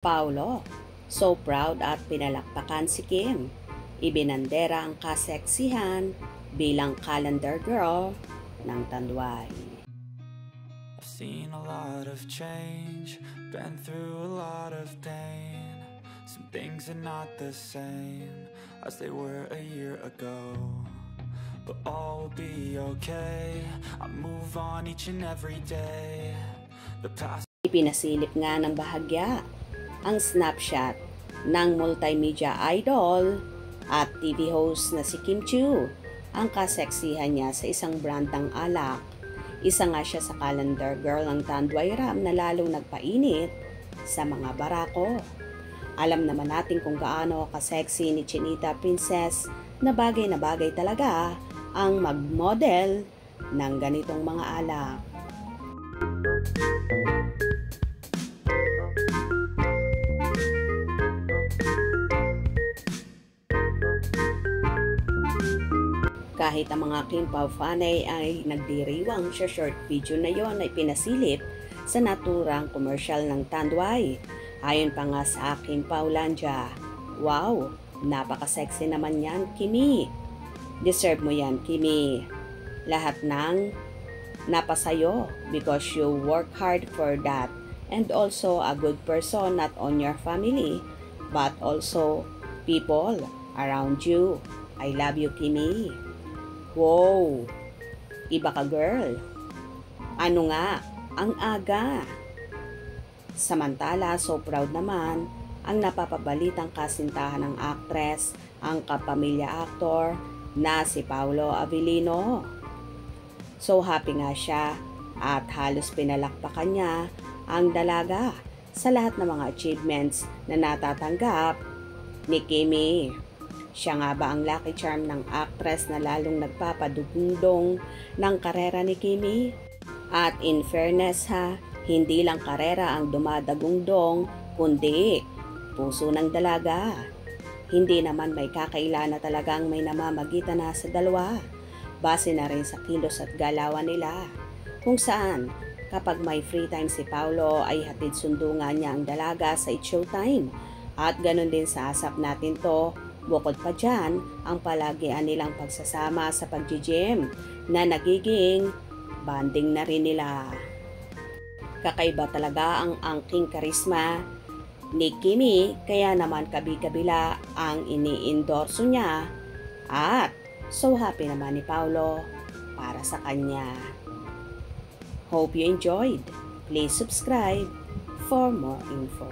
Paolo, so proud at pinalakpakan si Kim. Ibinandera ang kaseksihan bilang calendar girl ng Tanduay. I've seen a lot of change, been through a lot of pain. Some things are not the same as they were a year ago, but all will be okay. I move on each and every day. The past. Ipinasilip nga ng bahagya ang snapshot ng multimedia idol at TV host na si Kim Chiu. Ang kaseksihan niya sa isang brand ng alak. Isa nga siya sa calendar girl ng Tanduay Ram na lalong nagpainit sa mga barako. Alam naman natin kung gaano kaseksi ni Chinita Princess na bagay talaga ang mag-model ng ganitong mga alak. Kahit ang mga Kim Pao fanay ay nagdiriwang sa short video na yon ay pinasilip sa naturang commercial ng Tanduay. Ayon pa nga sa Kim Pao Landia, wow, napaka-sexy naman yan, Kimi. Deserve mo yan, Kimi. Lahat ng napasayo because you work hard for that. And also a good person not on your family but also people around you. I love you, Kimi. Wow! Iba ka, girl. Ano nga? Ang aga. Samantala, so proud naman ang napapabalitang kasintahan ng actress, ang kapamilya actor na si Paolo Avellino. So happy nga siya at halos pinalakpakan niya ang dalaga sa lahat ng mga achievements na natatanggap ni Kimi. Siya nga ba ang lucky charm ng actress na lalong nagpapadugtong ng karera ni Kimi? At in fairness ha, hindi lang karera ang dumadagundong, kundi puso ng dalaga. Hindi naman may kakaila na talagang may namamagitan na sa dalawa. Base na rin sa kilos at galawan nila. Kung saan, kapag may free time si Paolo ay hatid sundo nga niya ang dalaga sa It's Showtime. At ganun din sa asap natin to. Bukod pa dyan, ang palagian nilang pagsasama sa pag-gym na nagiging bonding na rin nila. Kakaiba talaga ang angking karisma ni Kimi, kaya naman kabi-kabila ang ini-endorso niya at so happy naman ni Paolo para sa kanya. Hope you enjoyed. Please subscribe for more info.